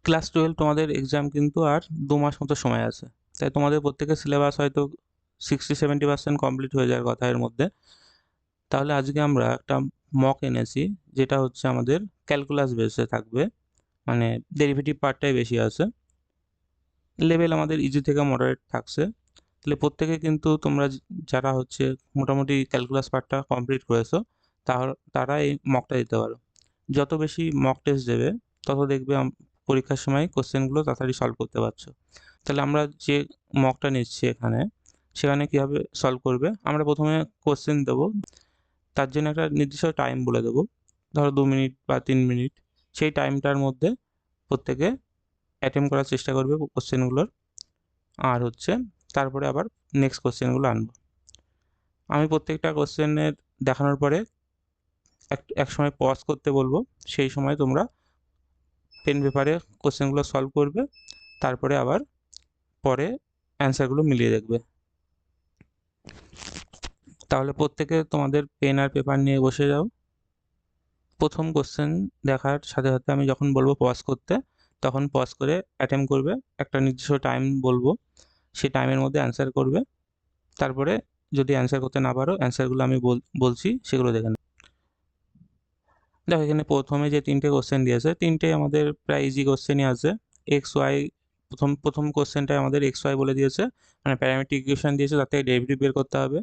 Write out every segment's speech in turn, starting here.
Class 12 তোমাদের exam কিন্তু আর 2 মাস মতো সময় আছে, তাই তোমাদের প্রত্যেকের সিলেবাস হয়তো 60-70% কমপ্লিট হয়ে যাওয়ার কথা এর মধ্যে। তাহলে আজকে আমরা একটা মক এনেছি, যেটা হচ্ছে আমাদের ক্যালকুলাস বেসে থাকবে, মানে ডেরিভেটিভ পার্টটাই বেশি আছে। লেভেল আমাদের ইজি থেকে মডারেট থাকছে। তাহলে প্রত্যেকে কিন্তু তোমরা যারা হচ্ছে মোটামুটি ক্যালকুলাস পার্টটা কমপ্লিট করেছো, তারা এই মকটা দিতে পারো। যত বেশি মক টেস্ট দেবে, তত দেখবে পরীক্ষার সময় কোশ্চেনগুলো তাড়াতাড়ি সলভ করতে পারছো। তাহলে আমরা যে মকটা নিচ্ছি এখানে, সেখানে কীভাবে সলভ করবে, আমরা প্রথমে কোশ্চেন দেবো, তার জন্য একটা নির্দিষ্ট টাইম বলে দেবো, ধরো 2 মিনিট বা 3 মিনিট। সেই টাইমটার মধ্যে প্রত্যেকে অ্যাটেম্প করার চেষ্টা করবে কোশ্চেনগুলোর, আর হচ্ছে তারপরে আবার নেক্সট কোশ্চেনগুলো আনবো। আমি প্রত্যেকটা কোশ্চেনের দেখানোর পরে এক সময় পজ করতে বলবো, সেই সময় তোমরা পেন পেপারে কোশ্চেনগুলো সলভ করবে, তারপরে আবার পরে অ্যান্সারগুলো মিলিয়ে দেখবে। তাহলে প্রত্যেকে তোমাদের পেন আর পেপার নিয়ে বসে যাও। প্রথম কোশ্চেন দেখার সাথে সাথে আমি যখন বলবো পজ করতে, তখন পজ করে অ্যাটেম্প করবে, একটা নির্দিষ্ট টাইম বলবো, সেই টাইমের মধ্যে অ্যান্সার করবে। তারপরে যদি অ্যান্সার করতে না পারো, অ্যান্সারগুলো আমি বলছি সেগুলো দেখে নাও। দেখো এখানে প্রথমে যে 3টে কোশ্চেন দিয়েছে, 3টে আমাদের প্রায় ইজি কোশ্চেনই আছে। এক্স ওয়াই, প্রথম কোশ্চেনটায় আমাদের এক্স ওয়াই বলে দিয়েছে, মানে প্যারামেট্রিক ইকুয়েশন দিয়েছে, তার থেকে ডেরিভেটিভ বের করতে হবে।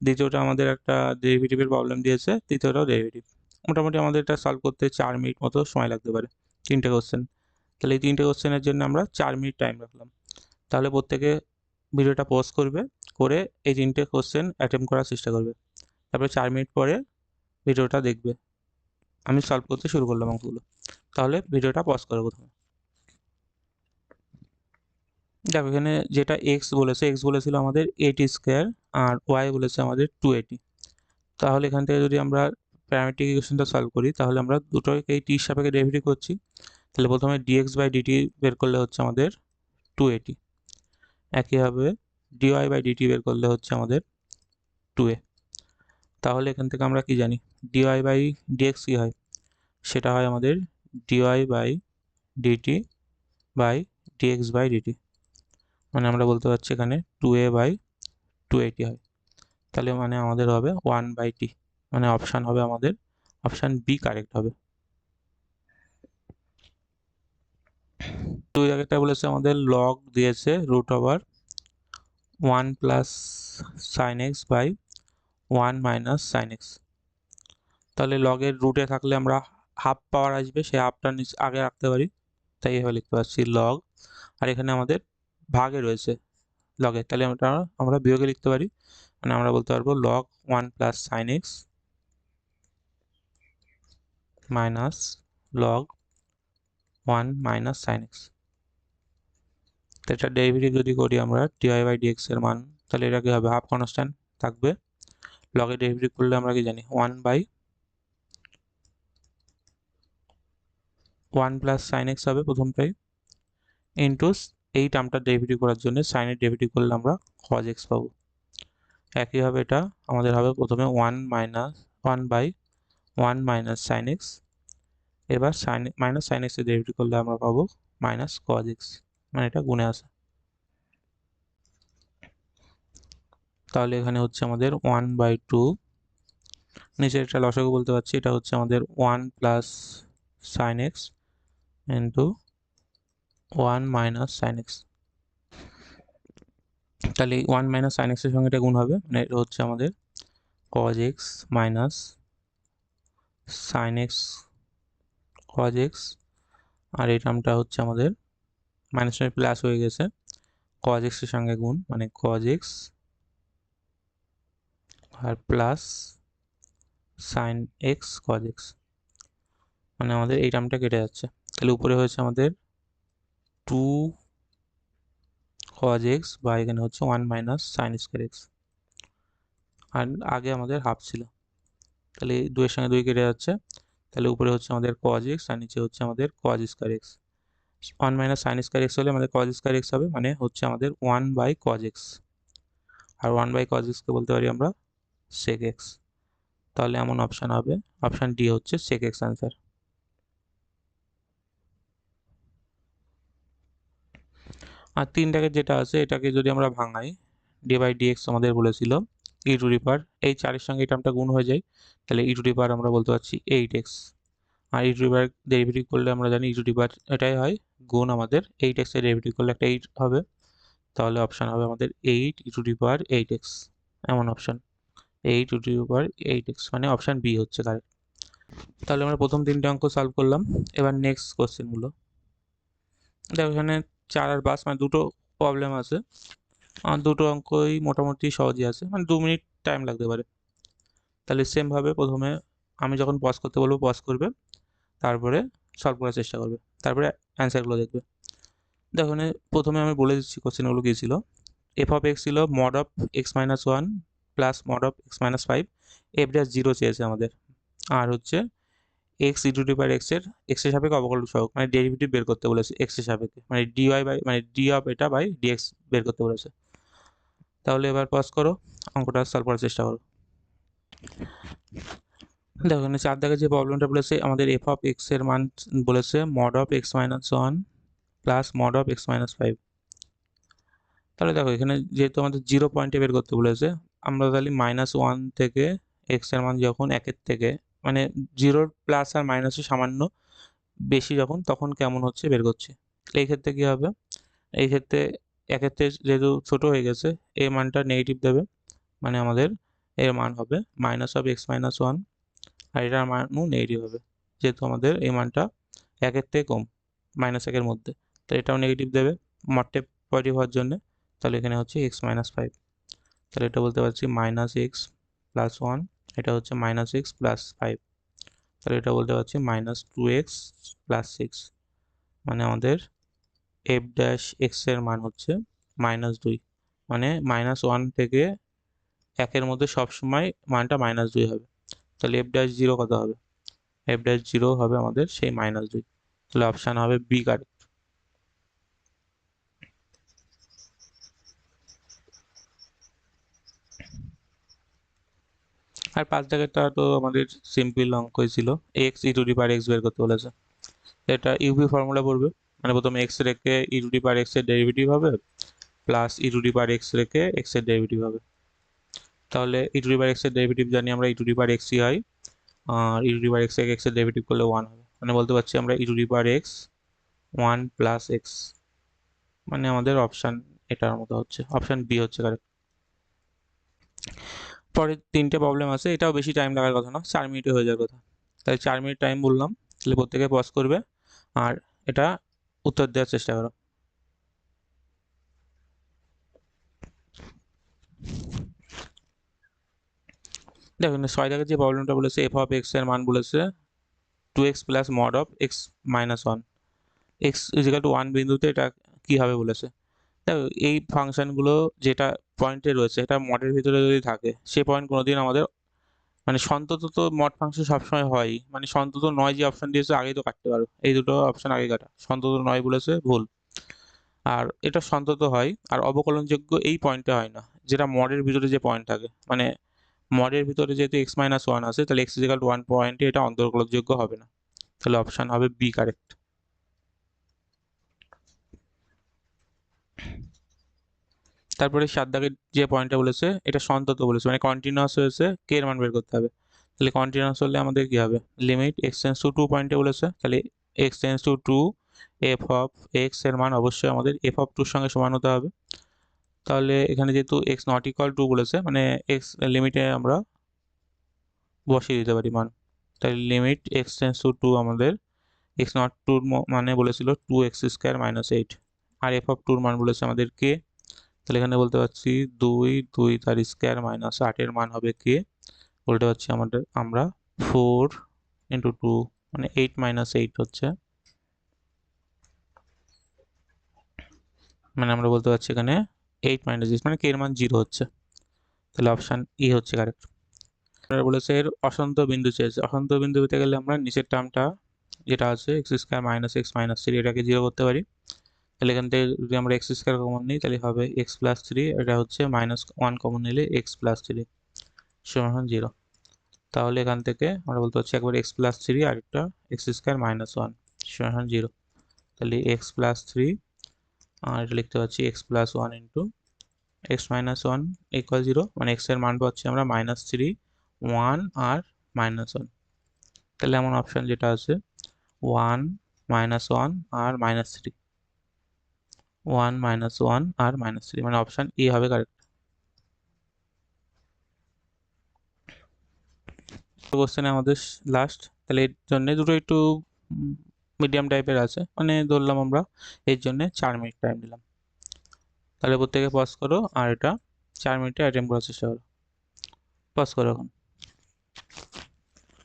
দ্বিতীয়টা আমাদের একটা ডেরিভেটিভের প্রবলেম দিয়েছে, তৃতীয়টাও ডেরিভেটিভ। মোটামুটি আমাদের এটা সলভ করতে 4 মিনিট মতো সময় লাগতে পারে, 3টে কোশ্চেন। তাহলে এই 3টে কোশ্চেনের জন্য আমরা 4 মিনিট টাইম রাখলাম। তাহলে প্রত্যেকে ভিডিওটা পজ করবে, করে এই 3টে কোশ্চেন অ্যাটেম্প করার চেষ্টা করবে। তারপরে 4 মিনিট পরে ভিডিওটা দেখবে। আমি সলভ করতে শুরু করলাম অঙ্কগুলো। তাহলে ভিডিওটা পজ করো প্রথমে। দেখো এখানে যেটা এক্স বলেছিল আমাদের 80 স্কোয়ার, আর ওয়াই বলেছে আমাদের 280। তাহলে এখান থেকে যদি আমরা প্যারামেট্রিক ইকুয়েশনটা সলভ করি, তাহলে আমরা দুটোকেই টির সাপেক্ষে ডেরিভেটিভ করছি। তাহলে প্রথমে ডিএক্স বাই ডিটি বের করলে হচ্ছে আমাদের 280, একইভাবে ডিওয়াই বাই ডিটি বের করলে হচ্ছে আমাদের 2a। তাহলে এখান থেকে আমরা কি জানি, ডিওয়াই বাই ডিএক্স কী হয়, সেটা হয় আমাদের dy by dt by dx by dt, মানে আমরা বলতে পারছি এখানে 2a বাই 280 হয়। তাহলে মানে আমাদের হবে 1/t, মানে অপশান হবে আমাদের অপশান বি কারেক্ট হবে। দুই আগেরটা বলেছে আমাদের লগ দিয়েছে √1 plus sign x by 1 minus sign x. তাহলে লগের রুটে থাকলে আমরা হাফ পাওয়ার আসবে, সেই হাফটা আগে রাখতে পারি, তাই এভাবে লিখতে পারছি লগ। আর এখানে আমাদের ভাগে রয়েছে লগের, তাহলে আমরা বিয়োগে লিখতে পারি, মানে আমরা বলতে পারবো log 1 plus sine x minus log 1 minus sine x. তো এটা ডেরিভেটিভ যদি করি আমরা ডিওয়াই বাই ডিএক্স এর মান, তাহলে এটা কি হবে, হাফ কনস্ট্যান্ট থাকবে। লগের ডেরিভেটিভ করলে আমরা কি জানি 1 প্লাস সাইন এক্স হবে প্রথমটাই, ইন্টু এই টার্মটার ডেরিভেটিভ করার জন্য সাইনের ডেরিভেটিভ করলে আমরা কজ এক্স পাবো। একইভাবে এটা আমাদের হবে প্রথমে 1 মাইনাস সাইন এক্স, এবার মাইনাস সাইন এক্সের ডেরিভেটিভ করলে আমরা পাবো মাইনাস কজ এক্স, মানে এটা গুণে আসে। তাহলে এখানে হচ্ছে আমাদের 1/2, নিচে এটা লসাগু বলতে পারছি, এটা হচ্ছে আমাদের 1 plus sine x into 1 minus sign x. তাহলে 1 মাইনাস সাইন এক্সের সঙ্গে এটা গুণ হবে, মানে এটা হচ্ছে আমাদের cos x minus sign x cos x, আর এই টার্মটা হচ্ছে আমাদের মাইনাস প্লাস হয়ে গেছে, কজ এক্সের সঙ্গে গুণ, মানে কজ এক্স আর plus sign x cos x, মানে আমাদের এই টার্মটা কেটে যাচ্ছে। তাহলে উপরে হয়েছে আমাদের 2 কজ এক্স বা এখানে হচ্ছে 1 মাইনাস সাইন স্কোয়ার এক্স, আর আগে আমাদের হাফ ছিল, তাহলে 2 এর সঙ্গে 2 কেটে যাচ্ছে। তাহলে উপরে হচ্ছে আমাদের কজ এক্স আর নিচে হচ্ছে আমাদের cos square x. 1 minus sine square x হলে আমাদের কজ স্কোয়ার এক্স হবে, মানে হচ্ছে আমাদের 1 বাই কজ এক্স, আর 1 বাই কজ এক্সকে বলতে পারি আমরা সেক এক্স। তাহলে এমন অপশান হবে, অপশান ডি হচ্ছে সেক এক্স অ্যান্সার। আর 3 দাগের যেটা আছে এটাকে যদি আমরা ভাঙাই, ডি বাই ডিএক্স আমাদের বলেছিল ই টু দি পাওয়ার, এই 4 এর সঙ্গে এই টার্মটা গুণ হয়ে যায়, তাহলে ই টু দি পাওয়ার আমরা বলতে পারছি 8x। R e to the power derivative করলে আমরা জানি ই টু দি পাওয়ার এটাই হয়, গুণ আমাদের 8x এর ডেরিভেটিভ করলে একটা 8 হবে, তাহলে অপশান হবে আমাদের 8 ই টু দি পাওয়ার 8x, এমন option 8 E to the power 8x, মানে অপশান বি হচ্ছে কারেক্ট। তাহলে আমরা প্রথম 3টে অঙ্ক সলভ করলাম। এবার নেক্সট কোশ্চেনগুলো দেখো, এখানে 4 আর 5 মানে দুটো প্রবলেম আছে, আর দুটো অঙ্কই মোটামুটি সহজই আছে, মানে 2 মিনিট টাইম লাগতে পারে। তাহলে সেমভাবে প্রথমে আমি যখন পজ করতে বলবো পজ করবে, তারপরে সলভ করার চেষ্টা করবে, তারপরে অ্যান্সারগুলো দেখবে। দেখো এখানে প্রথমে আমি বলে দিচ্ছি কোশ্চেনগুলো কী ছিল। এফ অফ এক্স ছিল mod of x minus one plus mod of x minus five, F dash zero চেয়েছে আমাদের। আর হচ্ছে এক্স ই টু দি পাওয়ার এক্সের সাপেক্ষে অবকলন সহগ, মানে ডেরিভেটিভ বের করতে বলেছে এক্সের সাপেক্ষে, মানে ডিওয়াই বাই মানে ডি অফ এটা বাই ডিএক্স বের করতে বলেছে। তাহলে এবার পজ করো, অঙ্কটা সলভ করার চেষ্টা করো। দেখো এখানে 4 দাগের যে প্রবলেমটা বলেছে আমাদের এফ অফ এক্স এর মান বলেছে mod of x minus one plus mod of x minus five. তাহলে দেখো এখানে যেহেতু আমাদের 0 পয়েন্টে বের করতে বলেছে, আমরা তাহলে -1 থেকে এক্স এর মান যখন 1-এর থেকে মানে 0 প্লাস আর মাইনাসে সামান্য বেশি যখন, তখন কেমন হচ্ছে বের করছি। এই ক্ষেত্রে কি হবে, এই ক্ষেত্রে 1-এর থেকে যেহেতু ছোট হয়ে গেছে, এই মানটা নেগেটিভ দেবে, মানে আমাদের এর মান হবে minus of x minus one, আর এটার মানও নেগেটিভ হবে, যেহেতু আমাদের এই মানটা 1-এর থেকে কম, -1-এর মধ্যে, তো এটাও নেগেটিভ দেবে মডটা পজিটিভ হওয়ার জন্য। তাহলে এখানে হচ্ছে এক্স মাইনাস ফাইভ, তাহলে এটা বলতে পারছি মাইনাস এক্স প্লাস ওয়ান, এটা হচ্ছে মাইনাস এক্স প্লাস ফাইভ, তাহলে এটা বলতে পারছি minus two x plus six, মানে আমাদের এফ ড্যাশ এক্স এর মান হচ্ছে -2, মানে -1 থেকে 1-এর মধ্যে সবসময় মানটা -2 হবে। তাহলে এফ ড্যাশ জিরো কত হবে, এফ ড্যাশ জিরো হবে আমাদের সেই -2, তাহলে অপশান হবে বি কারেক্ট। আর 5 দাগেরটা তো আমাদের সিম্পল অঙ্কই ছিল, x E to the power x বের করতে বলেছে। এটা ইউভি ফর্মুলা পড়বে, মানে প্রথমে এক্স রেখে e to the power x এর ডেরিভেটিভ হবে, plus e to the power x রেখে এক্স এর ডেরিভেটিভ হবে। তাহলে e to the power x এর ডেরিভেটিভ জানি আমরা ই টু দি পাওয়ার এক্সই হয়, আর e to the power x রেখে এক্স এর ডেরিভেটিভ করলে 1 হবে, মানে বলতে পারছি আমরা e to the power x 1 plus x, মানে আমাদের অপশান এটার মতো হচ্ছে, অপশান বি হচ্ছে কারেক্ট। পরে 3টে প্রবলেম আছে, এটাও বেশি টাইম লাগার কথা না, 4 মিনিটে হয়ে যাওয়ার কথা। তাই 4 মিনিট টাইম বললাম, তাহলে প্রত্যেকে পজ করবে আর এটা উত্তর দেওয়ার চেষ্টা করো। দেখো 6 দাগের যে প্রবলেমটা বলেছে এফ অফ এক্স এর মান বলেছে 2x plus mod of x minus one, x is equal to 1 বিন্দুতে এটা কি হবে বলেছে। দেখো এই ফাংশনগুলো যেটা পয়েন্টে রয়েছে, এটা মডের ভিতরে যদি থাকে, সে পয়েন্ট কোনোদিন আমাদের মানে সন্তত তো মড ফাংশন সবসময় হয়, মানে সন্তত নয় যে অপশন দিয়েছে আগেই তো কাটতে পারো, এই দুটো অপশন আগে কাটা, সন্তত নয় বলেছে ভুল। আর এটা সন্তত হয় আর অবকলনযোগ্য এই পয়েন্টে হয় না, যেটা মডের ভিতরে যে পয়েন্ট থাকে, মানে মডের ভিতরে যেহেতু এক্স মাইনাস ওয়ান আছে, তাহলে এক্স ইজিক্যাল টু 1 পয়েন্টে এটা অন্তর্কলনযোগ্য হবে না, তাহলে অপশান হবে বি কারেক্ট। তারপরে 7 দাগের যে পয়েন্টটা বলেছে এটা সন্তত বলেছে, মানে কন্টিনিউয়াস হয়েছে, কে এর মান বের করতে হবে। তাহলে কন্টিনিউয়াস হলে আমাদের কি হবে, লিমিট এক্স টেন্স টু 2 পয়েন্টে বলেছে, তাহলে x tends to 2 F of x এর মান অবশ্যই আমাদের এফ অফ 2 এর সঙ্গে সমান হতে হবে। তাহলে এখানে যেহেতু এক্স নট ইকুয়াল টু বলেছে, মানে এক্স লিমিটে আমরা বসিয়ে দিতে পারি মান, তাহলে লিমিট এক্স টেন্স টু 2 আমাদের এক্স নট টুর মানে বলেছিল 2x² - 8, আর এফ অফ 2 মান বলেছে আমাদের কে, তাহলে এখানে বলতে পারছি 2 তার স্কোয়ার -8 এর মান হবে কে, বলতে পারছি আমাদের আমরা 4 ইন্টু 2 মানে 8 - 8 হচ্ছে, মানে আমরা বলতে পারছি এখানে 8 - 8 মানে কে এর মান 0 হচ্ছে, তাহলে অপশান ই হচ্ছে কারেক্ট। আপনারা বলেছে এর অসন্ত বিন্দু চেয়েছে, অসন্ত বিন্দু পেতে গেলে আমরা নিচের টার্মটা যেটা আছে x² - x - 3 এটাকে 0 করতে পারি, তাহলে এখান থেকে যদি আমরা x² কমন নিই তাহলে হবে x + 3, এটা হচ্ছে -1 কমন নিলে x + 3 সমান 0, তাহলে এখান থেকে আমরা বলতে পারছি একবার x + 3 আর একটা x² - 1 সমান 0, তাহলে x + 3 আর এটা লিখতে পাচ্ছি x plus one into x minus one equal zero, মানে এক্স এর মান পাচ্ছি আমরা -3, 1 আর -1। তাহলে এমন অপশন যেটা আছে 1 -1 আর -3, 1 -1 আর -3, মানে অপশন এ হবে কারেক্ট। কোশ্চেনে আমাদের লাস্ট, তাহলে এর জন্য দুটো একটু মিডিয়াম টাইপের আছে, মানে ধরলাম আমরা এর জন্য 4 মিনিট টাইম দিলাম। তাহলে প্রত্যেকে পজ করো আর এটা 4 মিনিটে অ্যাটেম্প করার চেষ্টা করো। পজ করো এখন।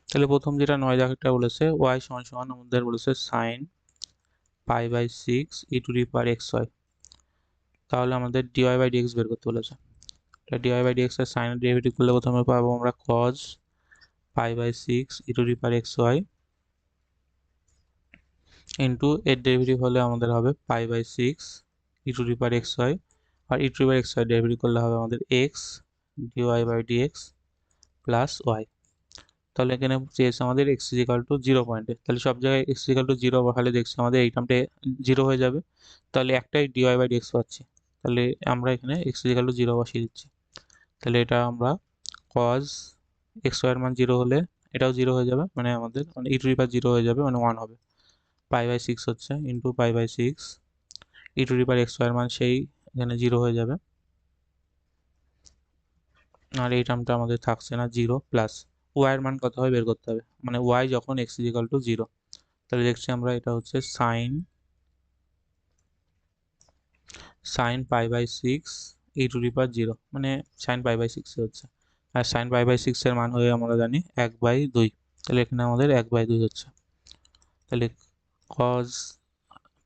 তাহলে প্রথম যেটা 9 দাগেরটা বলেছে y সমান সমান আমাদের বলেছে sin π/6 e⁻xy। তাহলে আমাদের dy বাই dx বের করতে বলেছে। এটা dy বাই dx এর সাইনের ডেরিভেটিভ করলে প্রথমে পাবো আমরা cos π/6 e⁻xy ইন্টু এর ডেরিভেটিভ হলে আমাদের হবে π/6 e⁻xy, আর e⁻xy ডেরিভেটিভ করলে হবে আমাদের x dy by dx plus y। তাহলে এখানে চেয়েছে আমাদের x ইজিক্যাল টু 0 পয়েন্টে, তাহলে সব জায়গায় x ইজিক্যাল টু 0 বসালে দেখছি আমাদের এই টার্মটা 0 হয়ে যাবে, তাহলে একটাই dy বাই dx পাচ্ছি। তাহলে আমরা এখানে x ইজিক্যাল টু 0 বসিয়ে দিচ্ছি। তাহলে এটা আমরা cos xy এর মান 0 হলে এটাও 0 হয়ে যাবে, মানে আমাদের মানে e⁻0 হয়ে যাবে, মানে 1 হবে। π/6 হচ্ছে ইন্টু π/6 e⁻xy এর মান সেই এখানে 0 হয়ে যাবে, আর এই টার্মটা আমাদের থাকছে না, 0 প্লাস y এর মান কত হয় বের করতে হবে, মানে y যখন x ইজিক্যাল টু 0। তাহলে দেখছি আমরা এটা হচ্ছে sin π/6 e⁻0, মানে sin π/6 হচ্ছে, আর sin π/6 এর মান হয়ে আমরা জানি 1/2। তাহলে এখানে আমাদের 1/2 হচ্ছে। তাহলে cos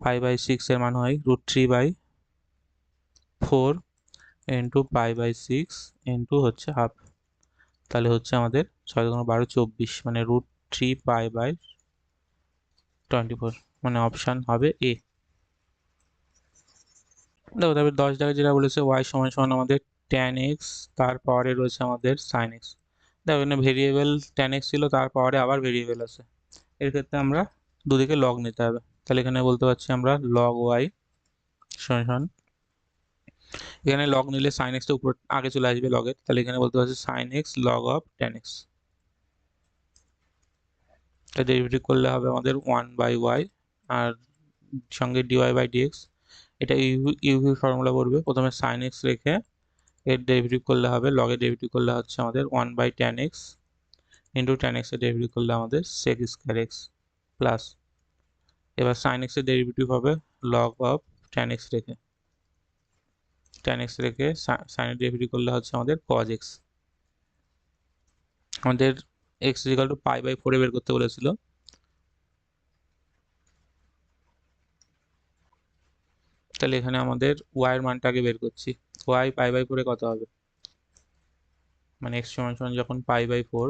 π/6 এর মান হয় √3/4 ইন্টু π/6 ইন্টু হচ্ছে হাফ। তাহলে হচ্ছে আমাদের 6 × 12 24, মানে √3π/24, মানে অপশান হবে এ। দেখো তারপরে 10 জায়গায় যেটা বলেছে y সমান সমান আমাদের tan x, তার পাওয়ারে রয়েছে আমাদের sin x। দেখো এখানে ভেরিয়েবল tan x ছিল, তার পাওয়ারে আবার ভেরিয়েবল আছে, এর ক্ষেত্রে আমরা দুদিকে লগ নিতে হবে। তাহলে এখানে বলতে পারছি আমরা log y সমান সমান, এখানে লগ নিলে sin x টা উপর আগে চলে আসবে লগের, তাহলে এখানে বলতে পারছি sin x log of tan x। এটা ডেরিভেটিভ করলে হবে আমাদের 1/y, আর সঙ্গে dy বাই dx। এটা ইউভি ফর্মুলা পড়বে, প্রথমে sin x রেখে এর ডেরিভেটিভ করলে হবে, লগের ডেরিভেটিভ করলে হচ্ছে আমাদের 1/tan x into tan x এর ডেরিভেটিভ করলে আমাদের sec স্কয়ার x প্লাস, এবার sin x এর ডেরিভেটিভ হবে log of tan x রেখে, tan x রেখে sin এর ডেরিভেটিভ করলে হচ্ছে আমাদের cos x। আমাদের x ইকুয়াল টু π/4 বের করতে বলেছিল, তাহলে এখানে আমাদের y এর মানটাকে বের করছি। y π/4 কত হবে, মানে x সমান সমান যখন π/4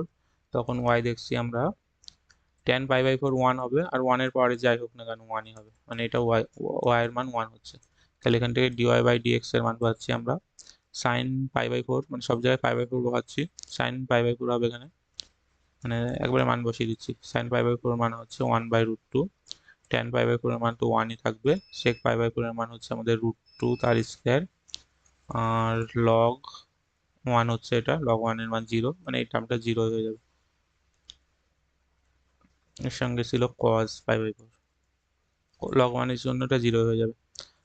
তখন y দেখছি আমরা tan π/4 1 হবে, আর 1 এর পাওয়ারে যাই হোক না কেন 1ই হবে, মানে এটা y এর মান 1 হচ্ছে। তাহলে এখান থেকে dy বাই dx এর মান পাচ্ছি আমরা sin π/4, মানে সব জায়গায় π/4 বসাচ্ছি, sin π/4 হবে এখানে, মানে একবারে মান বসিয়ে দিচ্ছি। sin π/4 এর মান হচ্ছে 1/√2, tan π/4 এর মান তো 1ই থাকবে, sec π/4 এর মান হচ্ছে আমাদের √2 তার স্কয়ার, আর log 1 হচ্ছে এটা, log 1 এর মান 0, মানে এই টার্মটা 0 হয়ে যাবে। এর সঙ্গে ছিল cos π/4, log 1 এর জন্য এটা 0 হয়ে যাবে।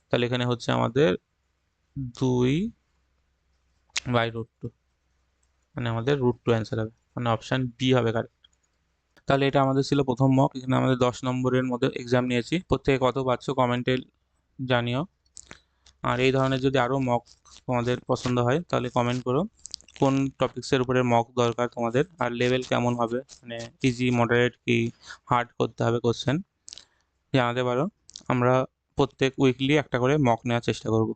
তাহলে এখানে হচ্ছে আমাদের 2/√2, মানে আমাদের √2 অ্যান্সার হবে, মানে অপশান বি হবে কারেক্ট। তাহলে এটা আমাদের ছিল প্রথম মক, এখানে আমাদের 10 নম্বরের মধ্যে এক্সাম নিয়েছি। প্রত্যেকে কত পাচ্ছ কমেন্টে জানিও, আর এই ধরনের যদি আরও মক তোমাদের পছন্দ হয় তাহলে কমেন্ট করো কোন টপিক্সের উপরে মক দরকার তোমাদের, আর লেভেল কেমন হবে, মানে ইজি মডারেট কি হার্ড করতে হবে কোশ্চেন জানাতে পারো। আমরা প্রত্যেক উইকলি একটা করে মক নেওয়ার চেষ্টা করব।